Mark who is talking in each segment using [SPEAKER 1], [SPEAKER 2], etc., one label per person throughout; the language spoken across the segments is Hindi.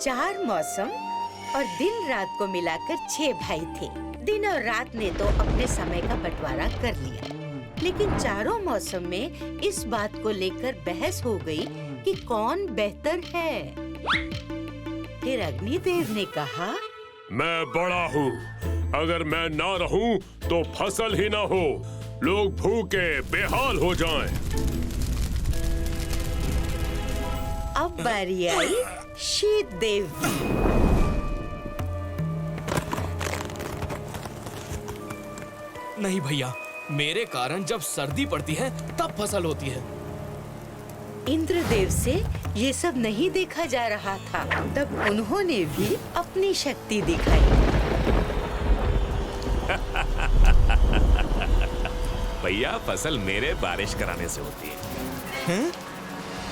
[SPEAKER 1] 4 मौसम और दिन रात को मिलाकर 6 भाई थे। दिन और रात ने तो अपने समय का बंटवारा कर लिया, लेकिन चारों मौसम में इस बात को लेकर बहस हो गई कि कौन बेहतर है। फिर अग्निदेव ने कहा,
[SPEAKER 2] मैं बड़ा हूँ, अगर मैं ना रहूं तो फसल ही ना हो, लोग भूखे बेहाल हो जाएं।
[SPEAKER 1] अब बारी आई शीत देव की।
[SPEAKER 3] नहीं भैया, मेरे कारण जब सर्दी पड़ती है तब फसल होती है।
[SPEAKER 1] इंद्रदेव से ये सब नहीं देखा जा रहा था। तब उन्होंने भी अपनी शक्ति दिखाई।
[SPEAKER 4] भैया, फसल मेरे बारिश कराने से होती है।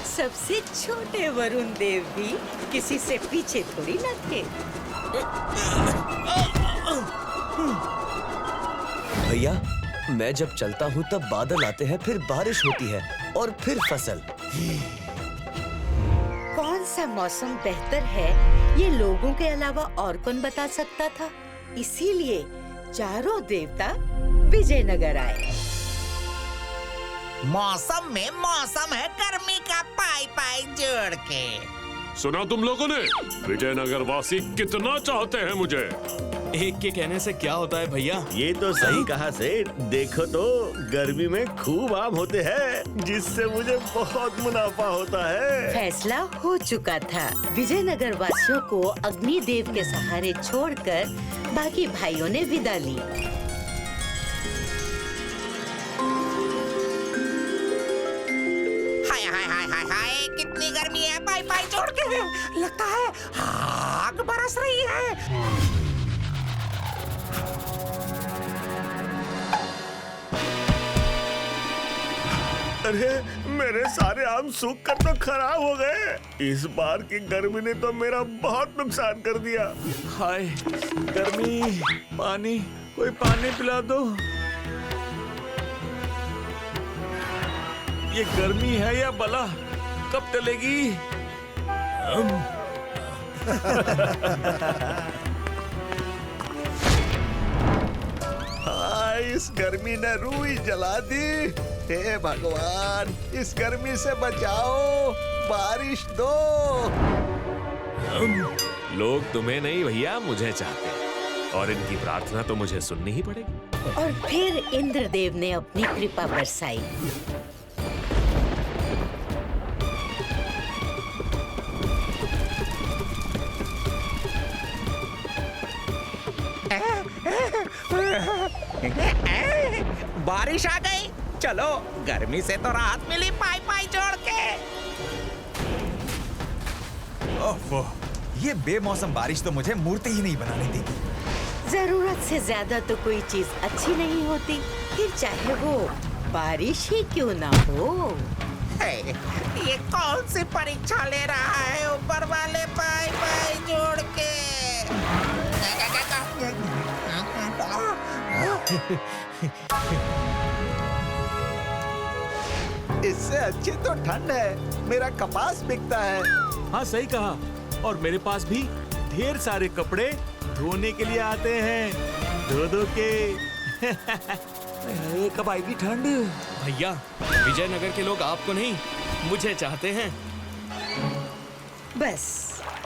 [SPEAKER 1] सबसे छोटे वरुण देव भी किसी से पीछे थोड़ी न थे।
[SPEAKER 5] भैया, मैं जब चलता हूँ तब बादल आते हैं, फिर बारिश होती है और फिर फसल।
[SPEAKER 1] कौन सा मौसम बेहतर है ये लोगों के अलावा और कौन बता सकता था। इसीलिए चारों देवता विजयनगर आए।
[SPEAKER 6] मौसम में मौसम है गर्मी का, पाई पाई जोड़ के।
[SPEAKER 2] सुना तुम लोगों ने? विजयनगर वासी कितना चाहते हैं मुझे।
[SPEAKER 3] एक के कहने से क्या होता है भैया?
[SPEAKER 7] ये तो सही कहा सेठ। देखो तो गर्मी में खूब आम होते हैं, जिससे मुझे बहुत मुनाफा होता है।
[SPEAKER 1] फैसला हो चुका था। विजयनगर वासियों को अग्निदेव के सहारे छोड़कर बाकी भाइयों ने विदा ली।
[SPEAKER 6] हाय हाय हाय हाय हाय, कितनी गर्मी है, पाई पाई जोड़ के। लगता है आग बरस रही है।
[SPEAKER 7] अरे, मेरे सारे आम सूख कर तो खराब हो गए। इस बार की गर्मी ने तो मेरा बहुत नुकसान कर दिया।
[SPEAKER 8] हाय गर्मी, पानी, कोई पानी पिला दो। ये गर्मी है या बला, कब टलेगी?
[SPEAKER 7] इस गर्मी ने रूह ही जला दी। हे भगवान, इस गर्मी से बचाओ, बारिश दो।
[SPEAKER 4] लोग तुम्हें नहीं भैया, मुझे चाहते हैं, और इनकी प्रार्थना तो मुझे सुननी ही पड़ेगी।
[SPEAKER 1] और फिर इंद्रदेव ने अपनी कृपा बरसाई।
[SPEAKER 6] बारिश आ गई। चलो, गर्मी से तो राहत मिली, पाई पाई जोड़ के।
[SPEAKER 8] ओफो, ये बेमौसम बारिश तो मुझे मूर्ति ही नहीं बनाने देगी।
[SPEAKER 1] जरूरत से ज्यादा तो कोई चीज अच्छी नहीं होती, फिर चाहे वो बारिश ही क्यों ना हो।
[SPEAKER 6] ये कौन सी परीक्षा ले रहा है ऊपर वाले, पाई पाई जोड़ के।
[SPEAKER 7] इससे अच्छी तो ठंड है, मेरा कपास बिकता है।
[SPEAKER 8] हाँ सही कहा, और मेरे पास भी ढेर सारे कपड़े धोने के लिए आते हैं, धो धो के। कब आएगी ठंड?
[SPEAKER 3] भैया, विजयनगर के लोग आपको नहीं, मुझे चाहते हैं।
[SPEAKER 1] बस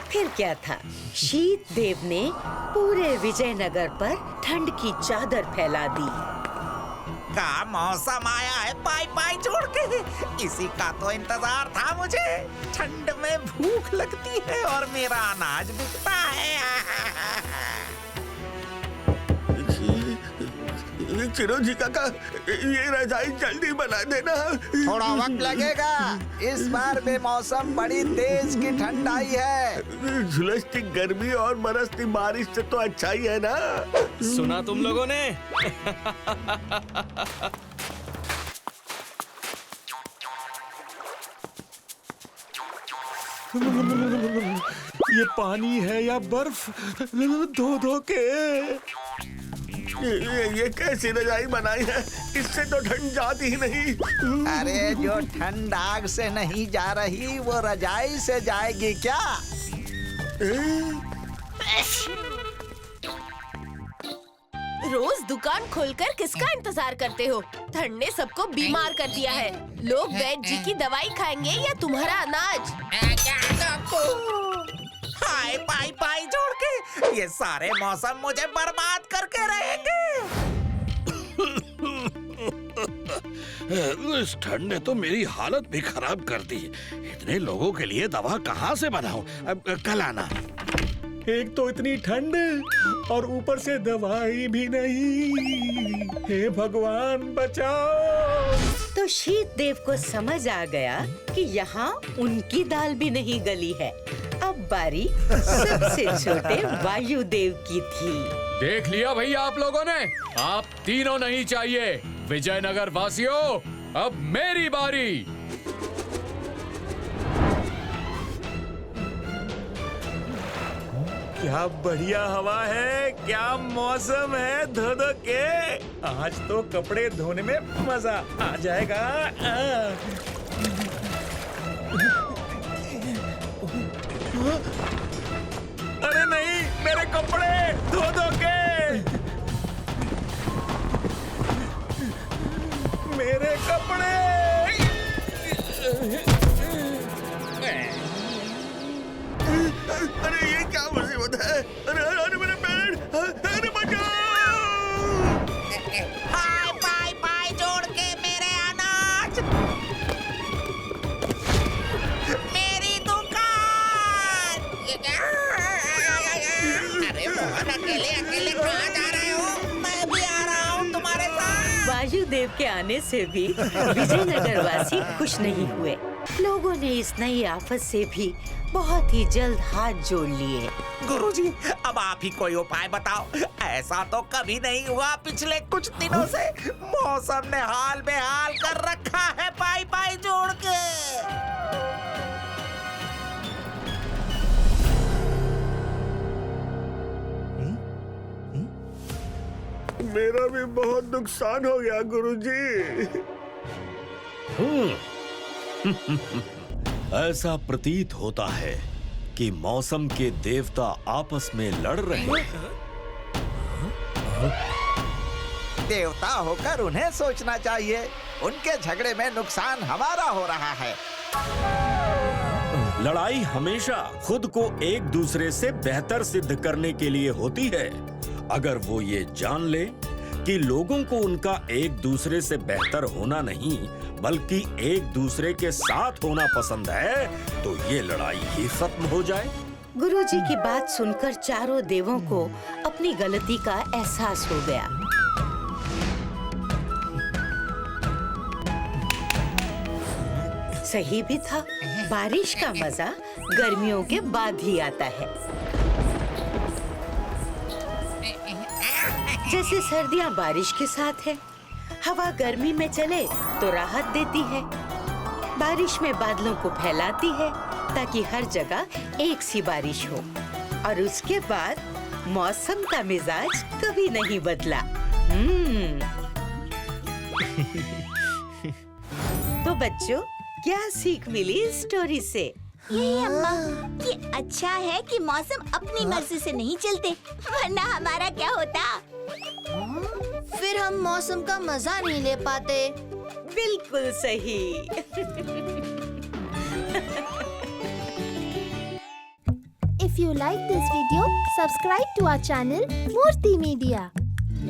[SPEAKER 1] फिर क्या था, शीत देव ने पूरे विजयनगर पर ठंड की चादर फैला दी।
[SPEAKER 6] का मौसम आया है, पाई पाई जोड़ के। इसी का तो इंतजार था मुझे। ठंड में भूख लगती है और मेरा अनाज बिकता है।
[SPEAKER 7] चिरंजी काका, ये रजाई जल्दी बना देना।
[SPEAKER 9] थोड़ा वक्त लगेगा। इस बार बेमौसम बड़ी तेज की ठंड आई है।
[SPEAKER 7] झुलसती गर्मी और बरसती बारिश से तो अच्छा ही है ना।
[SPEAKER 3] सुना तुम लोगों ने?
[SPEAKER 8] ये पानी है या बर्फ, धो धो के।
[SPEAKER 7] ये कैसी रजाई बनाई है, इससे तो ठंड जाती ही नहीं।
[SPEAKER 9] अरे, जो ठंड आग से नहीं जा रही वो रजाई से जाएगी क्या?
[SPEAKER 10] रोज दुकान खोलकर किसका इंतजार करते हो? ठंड ने सबको बीमार कर दिया है। लोग वैद्य जी की दवाई खाएंगे या तुम्हारा अनाज?
[SPEAKER 6] हाय पाई पाई जोड़ के, ये सारे मौसम मुझे बर्बाद करके रहेंगे।
[SPEAKER 11] इस ठंड ने तो मेरी हालत भी खराब कर दी। इतने लोगों के लिए दवा कहाँ से बनाऊं? कल आना।
[SPEAKER 8] एक तो इतनी ठंड और ऊपर से दवाई भी नहीं। हे भगवान बचाओ।
[SPEAKER 1] तो शीत देव को समझ आ गया कि यहाँ उनकी दाल भी नहीं गली है। अब बारी सबसे छोटे वायुदेव की थी।
[SPEAKER 12] देख लिया भैया आप लोगों ने, आप तीनों नहीं चाहिए। विजयनगर वासियों, अब मेरी बारी।
[SPEAKER 8] क्या बढ़िया हवा है, क्या मौसम है धो धो के। आज तो कपड़े धोने में मजा आ जाएगा। अरे नहीं, मेरे कपड़े धो धो के। मेरे कपड़े।
[SPEAKER 7] अरे ये क्या मुसीबत है? अरे अरे अरे मेरे पैर! अरे बचाओ!
[SPEAKER 6] हाय पाई पाई जोड़ के मेरे अनाज, मेरी दुकान। अरे मोहन, अकेले अकेले कहाँ जा रहे हो? मैं भी आ रहा हूँ तुम्हारे साथ।
[SPEAKER 1] वायुदेव के आने से भी विजयनगर वासी खुश नहीं हुए। लोगों ने इस नई आफत से भी बहुत ही जल्द हाथ जोड़ लिए।
[SPEAKER 6] गुरुजी, अब आप ही कोई उपाय बताओ। ऐसा तो कभी नहीं हुआ पिछले कुछ दिनों से। मौसम ने हाल बेहाल कर रखा है पाई पाई जोड़ के।
[SPEAKER 7] मेरा भी बहुत नुकसान हो गया गुरुजी।
[SPEAKER 11] ऐसा प्रतीत होता है कि मौसम के देवता आपस में लड़ रहे हैं।
[SPEAKER 9] देवता होकर उन्हें सोचना चाहिए। उनके झगड़े में नुकसान हमारा हो रहा है।
[SPEAKER 11] लड़ाई हमेशा खुद को एक दूसरे से बेहतर सिद्ध करने के लिए होती है। अगर वो ये जान ले कि लोगों को उनका एक दूसरे से बेहतर होना नहीं बल्कि एक दूसरे के साथ होना पसंद है, तो ये लड़ाई ही खत्म हो जाए।
[SPEAKER 1] गुरुजी की बात सुनकर चारों देवों को अपनी गलती का एहसास हो गया। सही भी था, बारिश का मजा गर्मियों के बाद ही आता है। जैसे सर्दियाँ बारिश के साथ है, हवा गर्मी में चले तो राहत देती है, बारिश में बादलों को फैलाती है ताकि हर जगह एक सी बारिश हो, और उसके बाद मौसम का मिजाज कभी नहीं बदला। तो बच्चों, क्या सीख मिली इस स्टोरी से?
[SPEAKER 13] यही अम्मा, ये अच्छा है कि मौसम अपनी मर्जी से नहीं चलते, वरना हमारा क्या होता?
[SPEAKER 10] फिर हम मौसम का मजा नहीं ले पाते।
[SPEAKER 1] बिल्कुल सही।
[SPEAKER 14] If you like this video, subscribe to our channel Murthy Media.